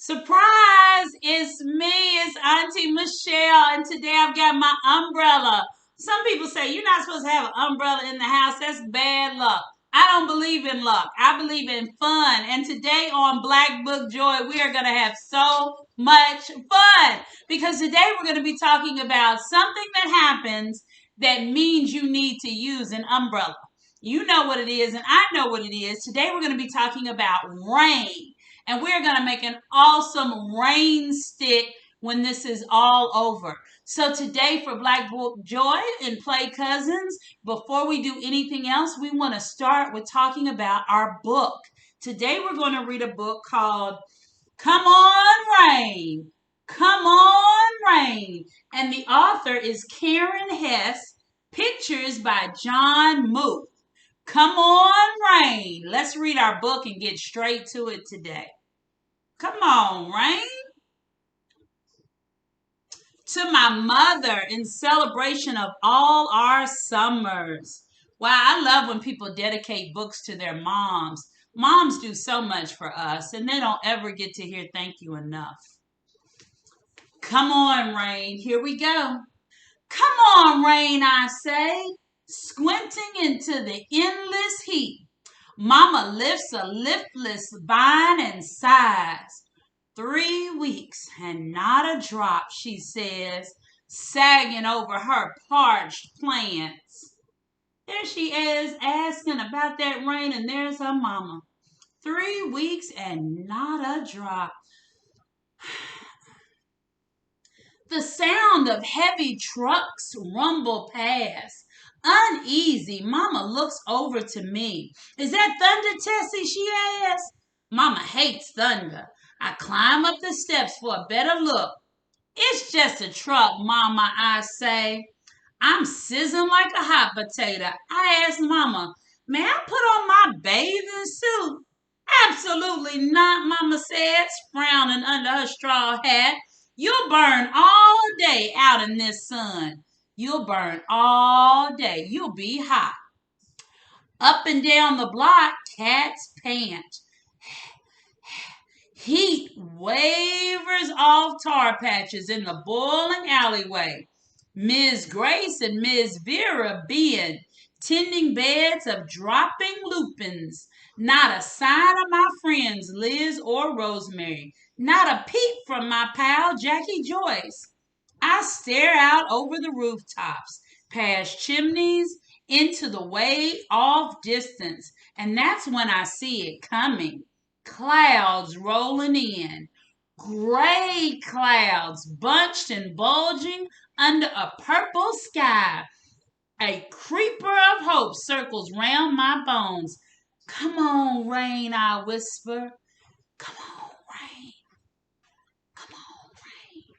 Surprise! It's me, it's Auntie Michelle, and today I've got my umbrella. Some people say you're not supposed to have an umbrella in the house. That's bad luck. I don't believe in luck. I believe in fun. And today on Black Book Joy, we are going to have so much fun because today we're going to be talking about something that happens that means you need to use an umbrella. You know what it is, and I know what it is. Today we're going to be talking about rain. And we're going to make an awesome rain stick when this is all over. So today for Black Book Joy and Play Cousins, before we do anything else, we want to start with talking about our book. Today we're going to read a book called Come On Rain. Come On Rain. And the author is Karen Hess. Pictures by John Muth. Come on, Rain. Let's read our book and get straight to it today. Come on, Rain. To my mother in celebration of all our summers. Wow, I love when people dedicate books to their moms. Moms do so much for us, and they don't ever get to hear thank you enough. Come on, Rain. Here we go. Come on, Rain, I say, squinting into the endless heat. Mama lifts a liftless vine and sighs. 3 weeks and not a drop, she says, sagging over her parched plants. There she is asking about that rain, and there's her mama. 3 weeks and not a drop. The sound of heavy trucks rumble past. Uneasy, Mama looks over to me. Is that thunder, Tessie? She asks. Mama hates thunder. I climb up the steps for a better look. It's just a truck, Mama, I say. I'm sizzling like a hot potato. I ask Mama, may I put on my bathing suit? Absolutely not, Mama says, frowning under her straw hat. You'll burn all day out in this sun. You'll burn all day. You'll be hot. Up and down the block, cats pant. Heat wavers off tar patches in the boiling alleyway. Ms. Grace and Ms. Vera bend, tending beds of dropping lupins. Not a sign of my friends Liz or Rosemary. Not a peep from my pal Jackie Joyce. I stare out over the rooftops, past chimneys, into the way off distance, and that's when I see it coming. Clouds rolling in. Gray clouds bunched and bulging under a purple sky. A creeper of hope circles round my bones. Come on, rain, I whisper. Come on, rain. Come on, rain.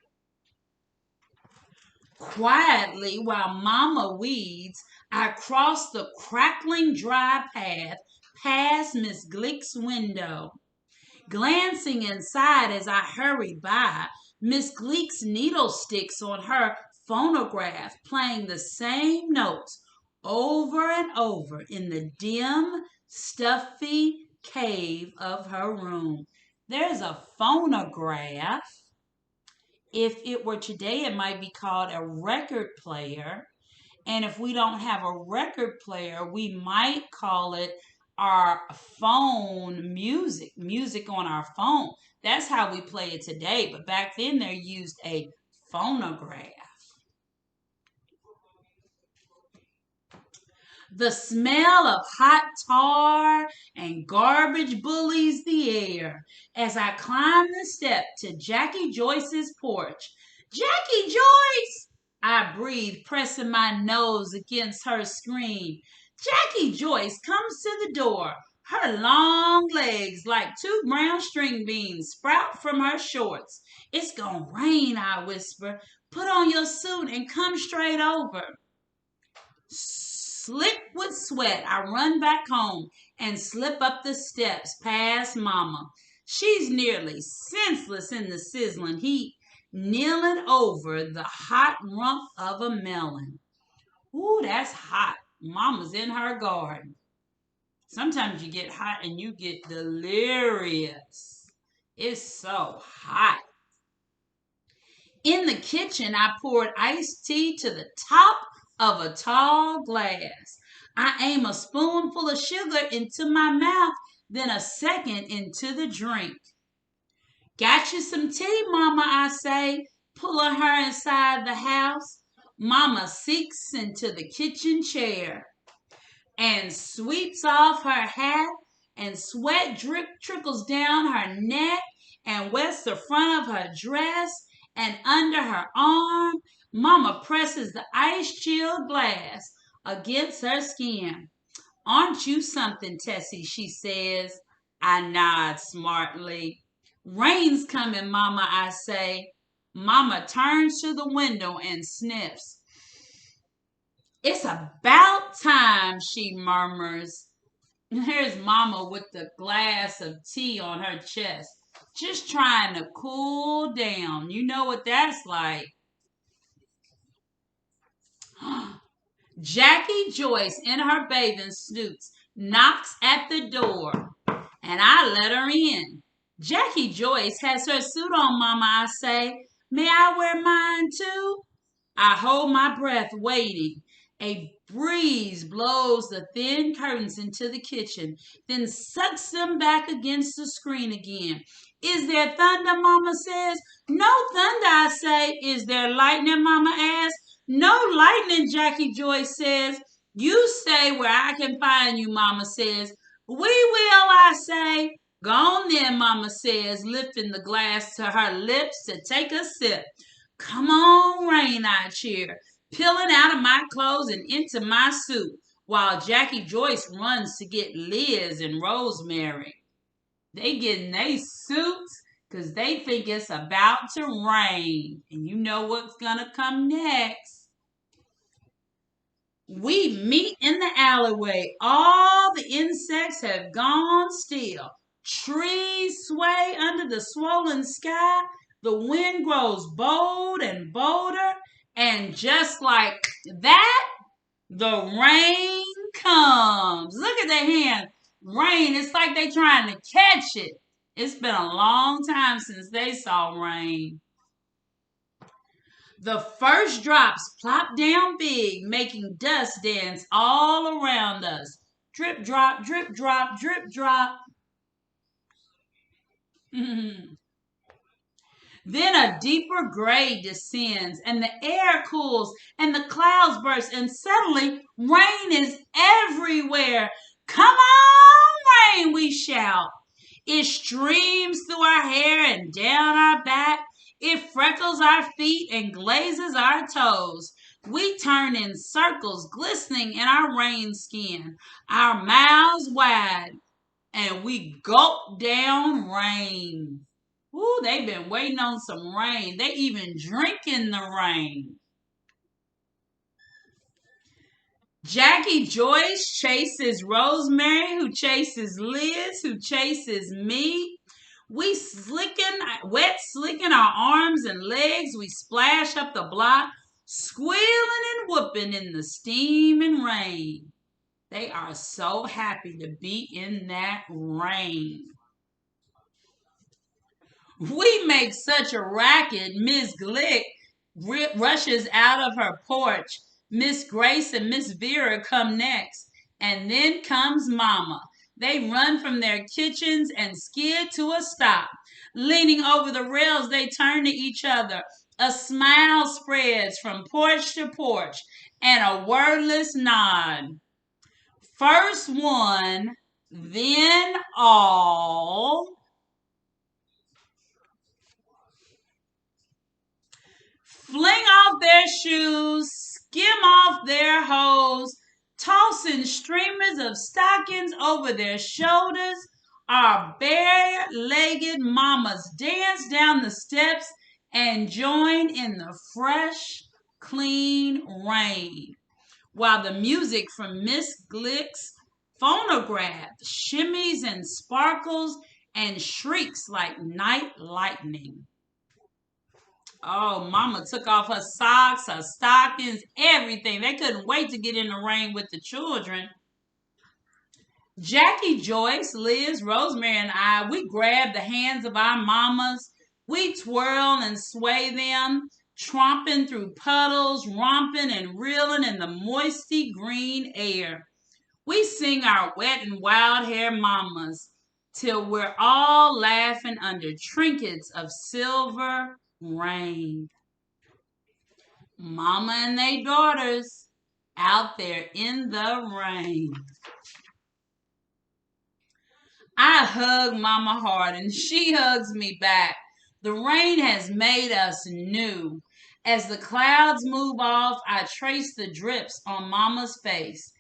Quietly, while Mama weeds, I cross the crackling dry path past Miss Glick's window. Glancing inside as I hurry by, Miss Gleek's needle sticks on her phonograph, playing the same notes over and over in the dim, stuffy cave of her room. There's a phonograph. If it were today, it might be called a record player. And if we don't have a record player, we might call it our phone music on our phone. That's how we play it today. But back then, they used a phonograph. The smell of hot tar and garbage bullies the air as I climb the step to Jackie Joyce's porch. Jackie Joyce! I breathe, pressing my nose against her screen. Jackie Joyce comes to the door. Her long legs, like two brown string beans, sprout from her shorts. It's gonna rain, I whisper. Put on your suit and come straight over. Slick with sweat, I run back home and slip up the steps past Mama. She's nearly senseless in the sizzling heat, kneeling over the hot rump of a melon. Ooh, that's hot. Mama's in her garden. Sometimes you get hot and you get delirious. It's so hot. In the kitchen, I poured iced tea to the top of a tall glass. I aim a spoonful of sugar into my mouth, then a second into the drink. Got you some tea, Mama, I say, pulling her inside the house. Mama sinks into the kitchen chair and sweeps off her hat, and sweat trickles down her neck and wets the front of her dress and under her arm. Mama presses the ice chilled glass against her skin. Aren't you something, Tessie? She says. I nod smartly. Rain's coming, Mama, I say. Mama turns to the window and sniffs. It's about time, she murmurs. Here's Mama with the glass of tea on her chest, just trying to cool down. You know what that's like. Jackie Joyce, in her bathing suits, knocks at the door, and I let her in. Jackie Joyce has her suit on, Mama, I say. May I wear mine too? I hold my breath, waiting. A breeze blows the thin curtains into the kitchen, then sucks them back against the screen again. Is there thunder, Mama says. No thunder, I say. Is there lightning, Mama asks. No lightning, Jackie Joyce says. You stay where I can find you, Mama says. We will, I say. Go on then, Mama says, lifting the glass to her lips to take a sip. Come on, Rain, I cheer, peeling out of my clothes and into my suit, while Jackie Joyce runs to get Liz and Rosemary. They get in their suits because they think it's about to rain. And you know what's going to come next. We meet in the alleyway. All the insects have gone still. Trees sway under the swollen sky. The wind grows bold and bolder. And just like that, the rain comes. Look at their hand. Rain, it's like they trying to catch it. It's been a long time since they saw rain. The first drops plop down big, making dust dance all around us. Drip, drop, drip, drop, drip, drop. Then a deeper gray descends, and the air cools, and the clouds burst, and suddenly rain is everywhere. Come on, rain, we shout. It streams through our hair and down our back. It freckles our feet and glazes our toes. We turn in circles, glistening in our rain skin, our mouths wide, and we gulp down rain. Ooh, they've been waiting on some rain. They even drink in the rain. Jackie Joyce chases Rosemary, who chases Liz, who chases me. We wet slicking our arms and legs. We splash up the block, squealing and whooping in the steam and rain. They are so happy to be in that rain. We make such a racket, Miss Glick rushes out of her porch. Miss Grace and Miss Vera come next. And then comes Mama. They run from their kitchens and skid to a stop. Leaning over the rails, they turn to each other. A smile spreads from porch to porch and a wordless nod. First one, then all. Fling off their shoes, skim off their hose, tossing streamers of stockings over their shoulders. Our bare-legged mamas dance down the steps and join in the fresh, clean rain, while the music from Miss Glick's phonograph shimmies and sparkles and shrieks like night lightning. Oh, Mama took off her socks, her stockings, everything. They couldn't wait to get in the rain with the children. Jackie, Joyce, Liz, Rosemary, and I, we grab the hands of our mamas. We twirl and sway them, tromping through puddles, romping and reeling in the moisty green air. We sing our wet and wild hair mamas till we're all laughing under trinkets of silver rain. Mama and they daughters out there in the rain. I hug Mama hard and she hugs me back. The rain has made us new. As the clouds move off, I trace the drips on Mama's face.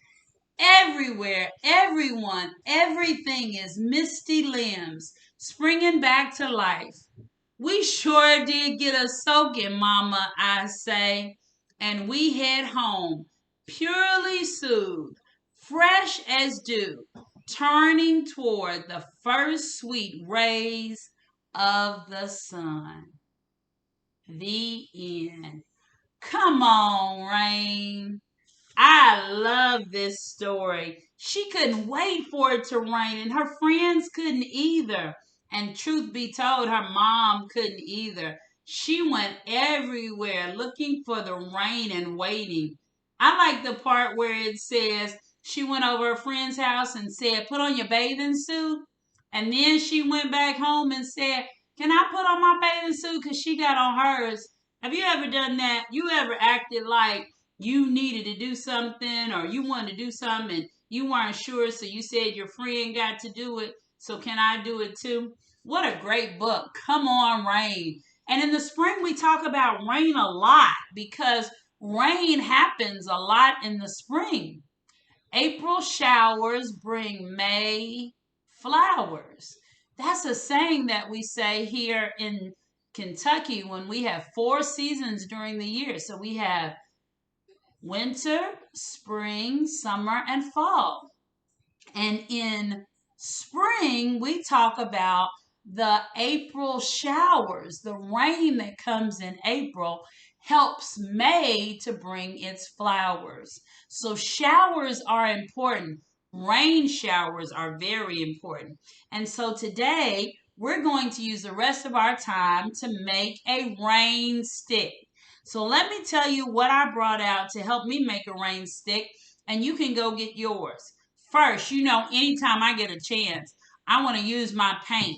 Everywhere, everyone, everything is misty limbs springing back to life. We sure did get a soaking, Mama, I say, and we head home, purely soothed, fresh as dew, turning toward the first sweet rays of the sun. The end. Come on, rain. I love this story. She couldn't wait for it to rain, and her friends couldn't either. And truth be told, her mom couldn't either. She went everywhere looking for the rain and waiting. I like the part where it says she went over a friend's house and said, "Put on your bathing suit." And then she went back home and said, "Can I put on my bathing suit?" Because she got on hers. Have you ever done that? You ever acted like you needed to do something or you wanted to do something and you weren't sure, so you said your friend got to do it, so can I do it too? What a great book. Come on, rain. And in the spring, we talk about rain a lot because rain happens a lot in the spring. April showers bring May flowers. That's a saying that we say here in Kentucky when we have 4 seasons during the year. So we have winter, spring, summer, and fall. And in spring, we talk about the April showers. The rain that comes in April helps May to bring its flowers. So showers are important. Rain showers are very important. And so today, we're going to use the rest of our time to make a rain stick. So let me tell you what I brought out to help me make a rain stick, and you can go get yours. First, anytime I get a chance, I want to use my paint.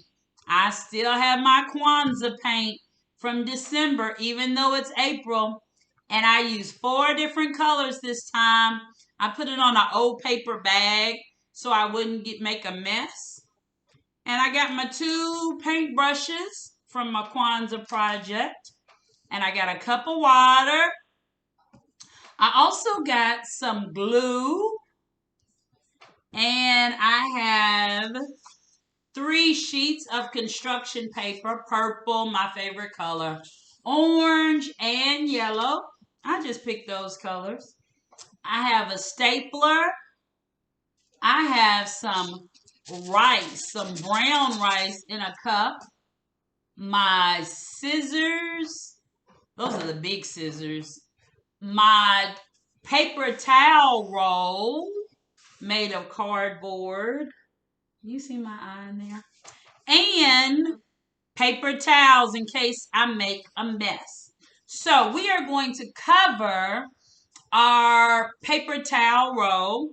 I still have my Kwanzaa paint from December, even though it's April, and I used 4 different colors this time. I put it on an old paper bag so I wouldn't make a mess. And I got my 2 paint brushes from my Kwanzaa project. And I got a cup of water. I also got some glue. And I have 3 sheets of construction paper, purple, my favorite color, orange, and yellow. I just picked those colors. I have a stapler. I have some rice, some brown rice in a cup. My scissors. Those are the big scissors. My paper towel roll made of cardboard. You see my eye in there? And paper towels in case I make a mess. So we are going to cover our paper towel roll.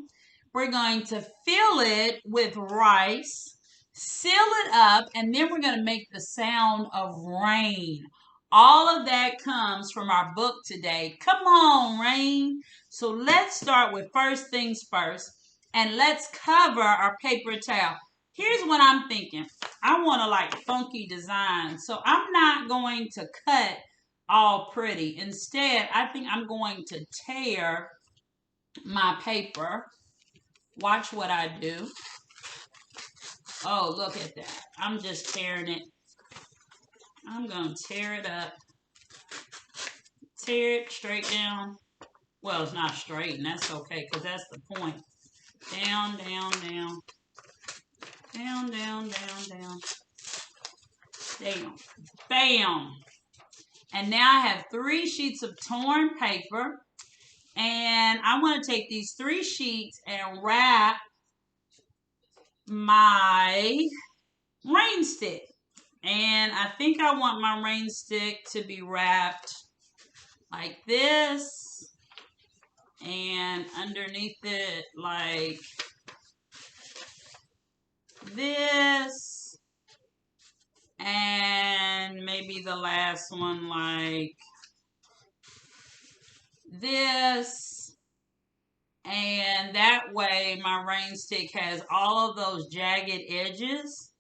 We're going to fill it with rice, seal it up, and then we're going to make the sound of rain. All of that comes from our book today. Come on, rain. So let's start with first things first, and let's cover our paper towel. Here's what I'm thinking. I want to like funky design, so I'm not going to cut all pretty. Instead, I think I'm going to tear my paper. Watch what I do. Oh, look at that. I'm just tearing it. I'm going to tear it up. Tear it straight down. Well, it's not straight, and that's okay, because that's the point. Down, down, down. Down, down, down, down. Down. Bam. And now I have 3 sheets of torn paper. And I want to take these 3 sheets and wrap my rain stick. And I think I want my rain stick to be wrapped like this. And underneath it like this. And maybe the last one like this. And that way my rain stick has all of those jagged edges.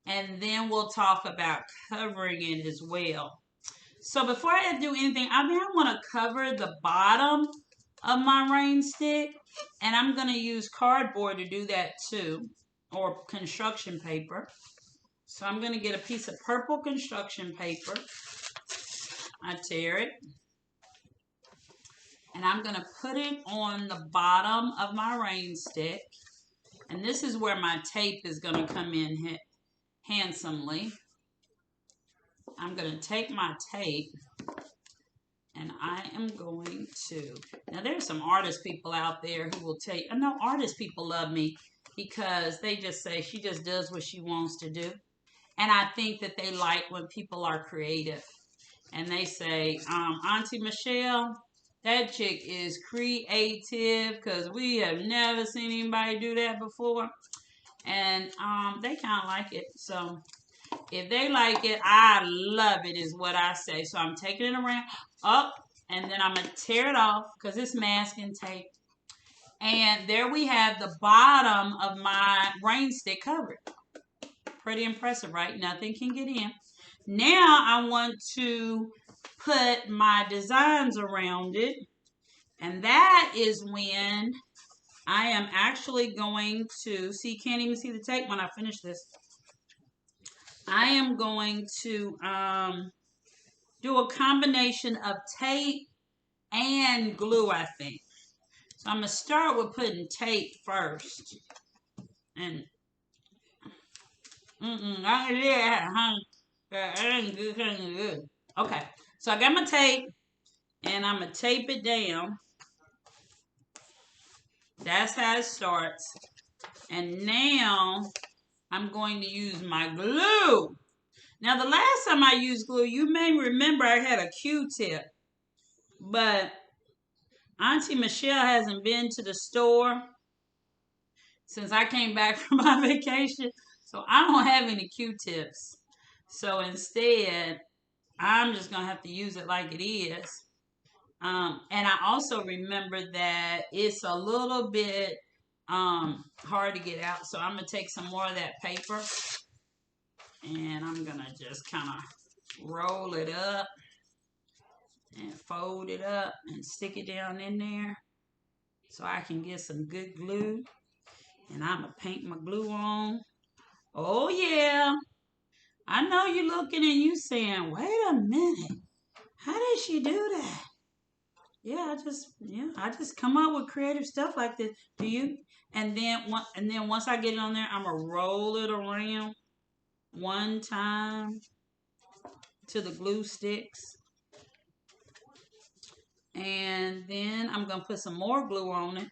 And then we'll talk about covering it as well. So before I do anything, I want to cover the bottom of my rain stick. And I'm going to use cardboard to do that too, or construction paper. So I'm going to get a piece of purple construction paper. I tear it. And I'm going to put it on the bottom of my rain stick. And this is where my tape is going to come in handsomely. I'm going to take my tape and I am going to, now there's some artist people out there who will tell you, I know artist people love me because they just say she just does what she wants to do. And I think that they like when people are creative. And they say, Auntie Michelle, that chick is creative because we have never seen anybody do that before. And they kind of like it. So if they like it, I love it is what I say. So I'm taking it around up and then I'm going to tear it off because it's masking tape. And there we have the bottom of my rain stick covered. Pretty impressive, right? Nothing can get in. Now I want to put my designs around it. And that is when I am actually going to, see, you can't even see the tape when I finish this. I am going to do a combination of tape and glue, I think. So I'm going to start with putting tape first. And, okay, so I got my tape, and I'm going to tape it down. That's how it starts. And now I'm going to use my glue. Now, the last time I used glue, you may remember I had a Q-tip. But Auntie Michelle hasn't been to the store since I came back from my vacation. So I don't have any Q-tips. So instead, I'm just going to have to use it like it is. And I also remember that it's a little bit hard to get out. So I'm going to take some more of that paper. And I'm going to just kind of roll it up and fold it up and stick it down in there so I can get some good glue. And I'm going to paint my glue on. Oh, yeah. I know you're looking and you saying, wait a minute. How did she do that? Yeah, I just come up with creative stuff like this. Do you? And then once I get it on there, I'm going to roll it around one time to the glue sticks. And then I'm going to put some more glue on it.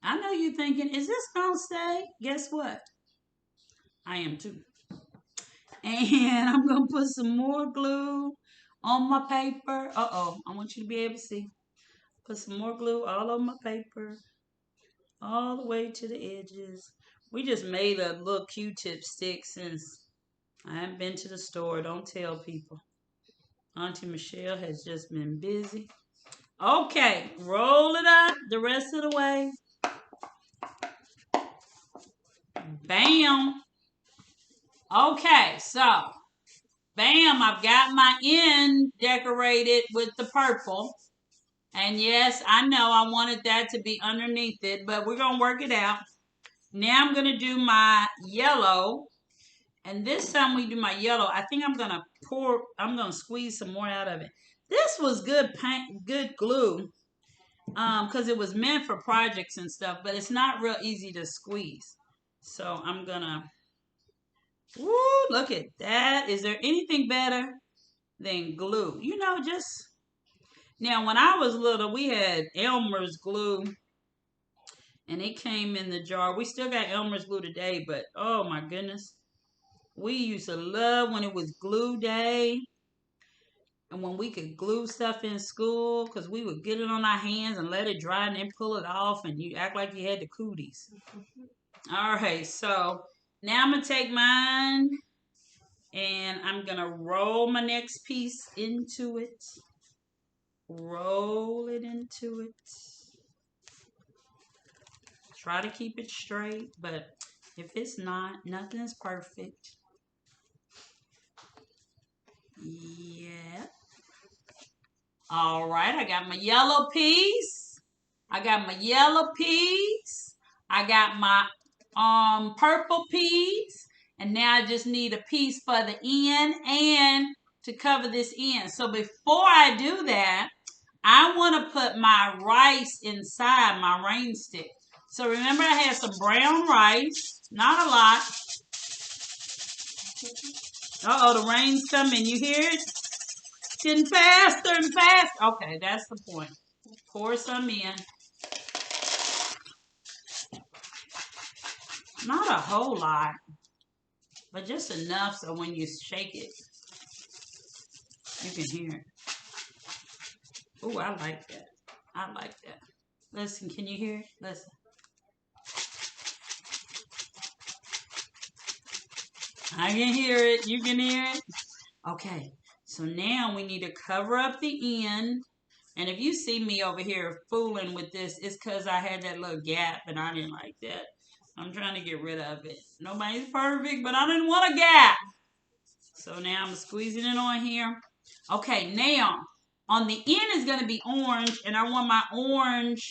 I know you're thinking, is this going to stay? Guess what? I am too. And I'm going to put some more glue on my paper. Uh-oh, I want you to be able to see. Put some more glue all over my paper. All the way to the edges. We just made a little Q-tip stick since I haven't been to the store. Don't tell people. Auntie Michelle has just been busy. Okay, roll it up the rest of the way. Bam. Okay, so, bam, I've got my end decorated with the purple. And yes, I know I wanted that to be underneath it, but we're going to work it out. Now I'm going to do my yellow. And this time we do my yellow, I think I'm going to squeeze some more out of it. This was good paint, good glue, because it was meant for projects and stuff, but it's not real easy to squeeze. So I'm going to, woo, look at that. Is there anything better than glue? You know, now when I was little, we had Elmer's glue. And it came in the jar. We still got Elmer's glue today, but oh my goodness. We used to love when it was glue day and when we could glue stuff in school because we would get it on our hands and let it dry and then pull it off and you act like you had the cooties. All right, so now I'm going to take mine and I'm going to roll my next piece into it. Roll it into it. Try to keep it straight, but if it's not, nothing's perfect. Yeah. All right, I got my yellow piece. I got my yellow piece. I got my purple piece. And now I just need a piece for the end and to cover this end. So before I do that, I want to put my rice inside my rain stick. So remember I had some brown rice, not a lot. Uh-oh, the rain's coming. You hear it? Getting faster and faster. Okay, that's the point. Pour some in. Not a whole lot, but just enough so when you shake it, you can hear it. Oh, I like that. I like that. Listen, can you hear it? Listen. I can hear it. You can hear it. Okay, so now we need to cover up the end. And if you see me over here fooling with this, it's because I had that little gap and I didn't like that. I'm trying to get rid of it. Nobody's perfect, but I didn't want a gap. So now I'm squeezing it on here. Okay, now on the end is going to be orange, and I want my orange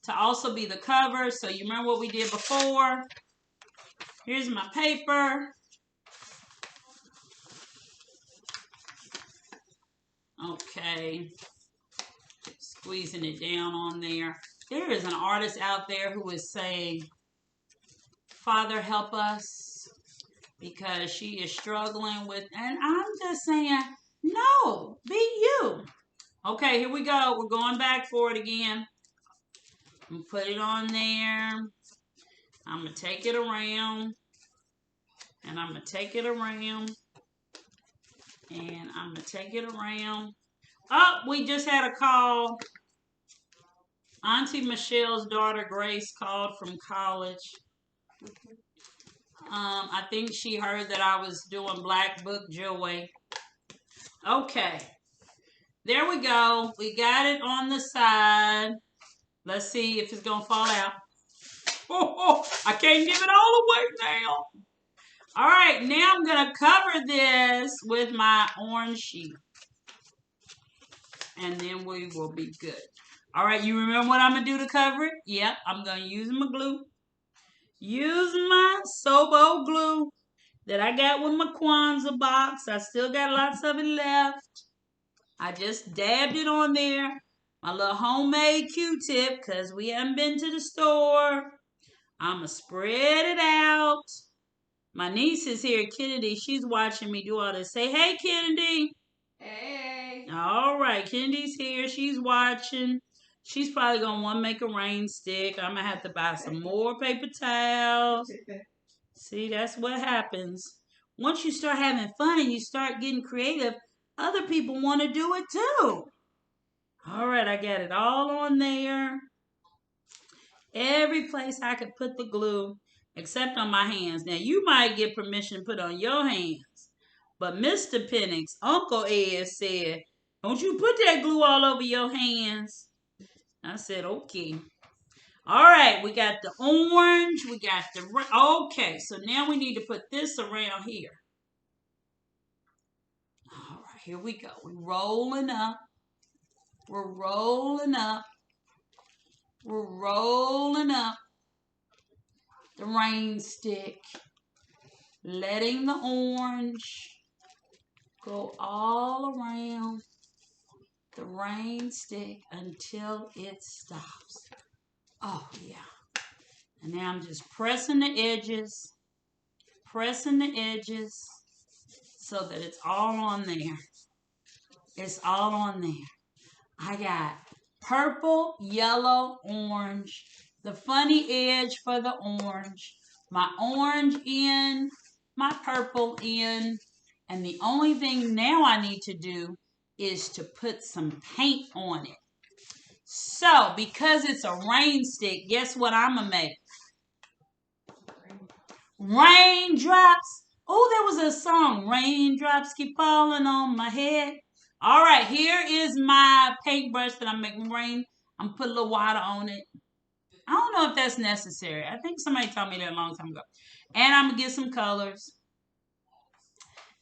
to also be the cover. So you remember what we did before? Here's my paper. Okay, squeezing it down on there. There is an artist out there who is saying, Father, help us, because she is struggling with, and I'm just saying, no, be you. Okay, here we go. We're going back for it again. I'm going to put it on there. I'm going to take it around. And I'm going to take it around. And I'm going to take it around. Oh, we just had a call. Auntie Michelle's daughter, Grace, called from college. I think she heard that I was doing Black Book Joy. Okay. There we go. We got it on the side. Let's see if it's going to fall out. Oh, I can't give it all away now. All right, now I'm going to cover this with my orange sheet. And then we will be good. All right, you remember what I'm going to do to cover it? Yep, I'm going to use my glue. Use my Sobo glue that I got with my Kwanzaa box. I still got lots of it left. I just dabbed it on there. My little homemade Q-tip because we haven't been to the store. I'm going to spread it out. My niece is here, Kennedy. She's watching me do all this. Say, hey, Kennedy. Hey. All right, Kennedy's here. She's watching. She's probably going to want to make a rain stick. I'm going to have to buy some more paper towels. See, that's what happens. Once you start having fun and you start getting creative, other people want to do it too. All right, I got it all on there. Every place I could put the glue, except on my hands. Now, you might get permission to put on your hands. But Mr. Penix, Uncle Ed said, don't you put that glue all over your hands. I said, okay. All right, we got the orange. We got the okay, so now we need to put this around here. All right, here we go. We're rolling up. We're rolling up. We're rolling up the rain stick. Letting the orange go all around the rain stick until it stops. Oh, yeah. And now I'm just pressing the edges so that it's all on there. It's all on there. I got purple, yellow, orange, the funny edge for the orange, my orange in, my purple in, and the only thing now I need to do is to put some paint on it. So, because it's a rain stick, guess what I'm going to make? Raindrops. Oh, there was a song. Raindrops keep falling on my head. All right, here is my paintbrush that I'm making rain. I'm going to put a little water on it. I don't know if that's necessary. I think somebody told me that a long time ago. And I'm going to get some colors.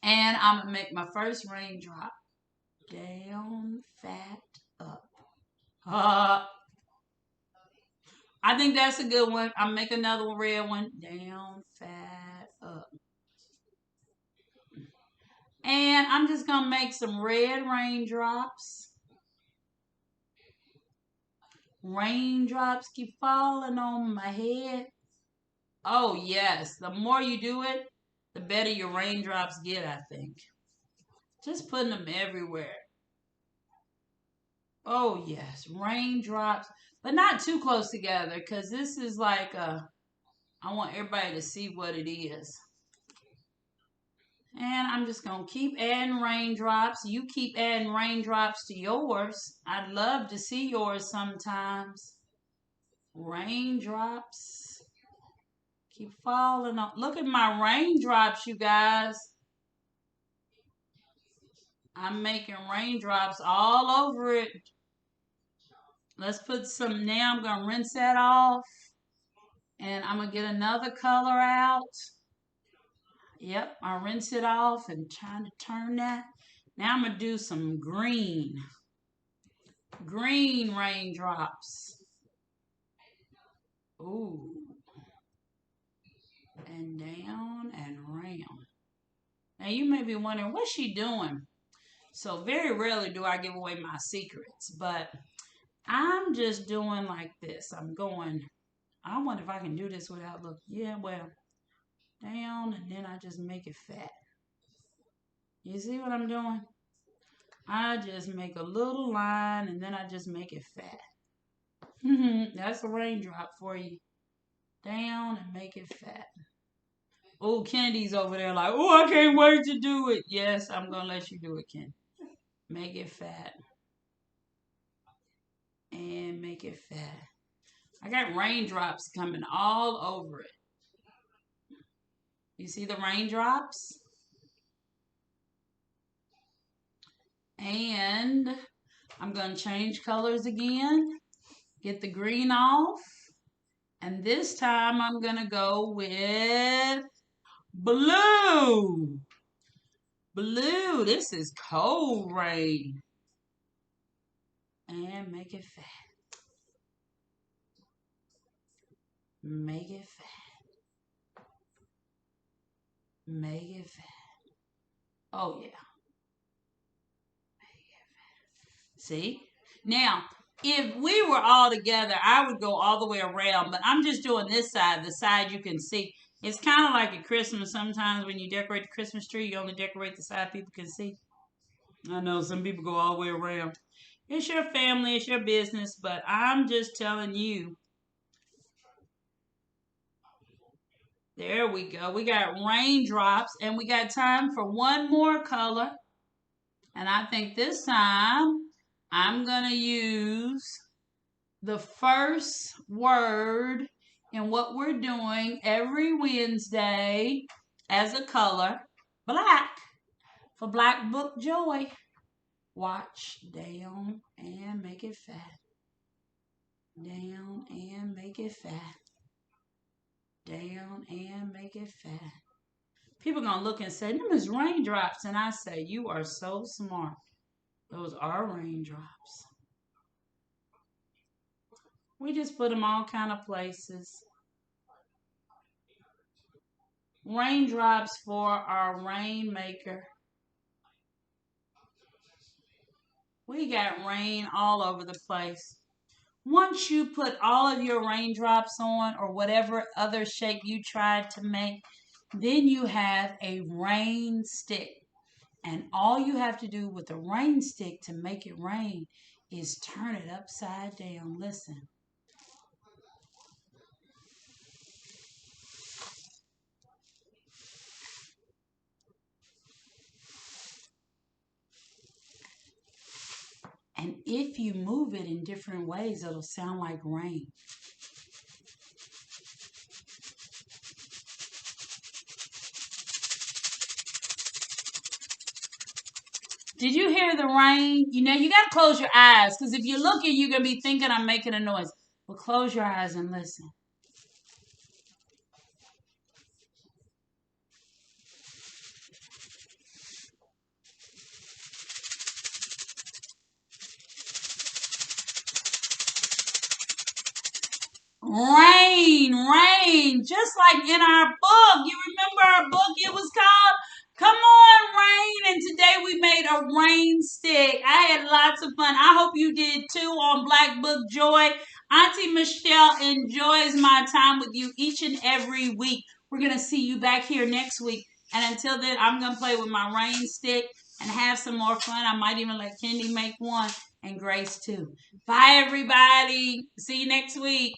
And I'm going to make my first raindrop. Down, fat, up. I think that's a good one. I'll make another red one. Down, fat, up. And I'm just going to make some red raindrops. Raindrops keep falling on my head. Oh, yes. The more you do it, the better your raindrops get, I think. Just putting them everywhere. Oh, yes. Raindrops. But not too close together because this is like I want everybody to see what it is. And I'm just going to keep adding raindrops. You keep adding raindrops to yours. I'd love to see yours sometimes. Raindrops keep falling on. Look at my raindrops, you guys. I'm making raindrops all over it. Let's put some, now I'm going to rinse that off. And I'm going to get another color out. Yep, I rinse it off and trying to turn that. Now I'm going to do some green. Green raindrops. Ooh. And down and around. Now you may be wondering, what's she doing? So very rarely do I give away my secrets, but I'm just doing like this. I'm going, I wonder if I can do this without looking. Yeah, well, down and then I just make it fat. You see what I'm doing? I just make a little line and then I just make it fat. That's a raindrop for you. Down and make it fat. Oh, Kennedy's over there like, oh, I can't wait to do it. Yes, I'm going to let you do it, Ken. Make it fat. And make it fat. I got raindrops coming all over it. You see the raindrops? And I'm going to change colors again. Get the green off. And this time I'm going to go with blue. Blue. This is cold rain. And make it fat. Make it fat. Make it fat. Oh, yeah. Make it fat. See? Now, if we were all together, I would go all the way around, but I'm just doing this side, the side you can see. It's kind of like at Christmas. Sometimes when you decorate the Christmas tree, you only decorate the side people can see. I know some people go all the way around. It's your family, it's your business, but I'm just telling you. There we go. We got raindrops, and we got time for one more color. And I think this time I'm going to use the first word in what we're doing every Wednesday as a color, black, for Black Book Joy. Watch, down and make it fat. Down and make it fat. Down and make it fat. People going to look and say, them is raindrops. And I say, you are so smart. Those are raindrops. We just put them all kind of places. Raindrops for our rainmaker. We got rain all over the place. Once you put all of your raindrops on or whatever other shape you tried to make, then you have a rain stick. And all you have to do with a rain stick to make it rain is turn it upside down. Listen. if you move it in different ways, it'll sound like rain. Did you hear the rain? You know, you got to close your eyes because if you're looking, you're going to be thinking I'm making a noise. But close your eyes and listen. Rain, rain, just like in our book. You remember our book? It was called Come On Rain, and today we made a rain stick. I had lots of fun. I hope you did too on Black Book Joy. Auntie Michelle enjoys my time with you each and every week. We're going to see you back here next week. And until then, I'm going to play with my rain stick and have some more fun. I might even let Kendi make one and Grace too. Bye, everybody. See you next week.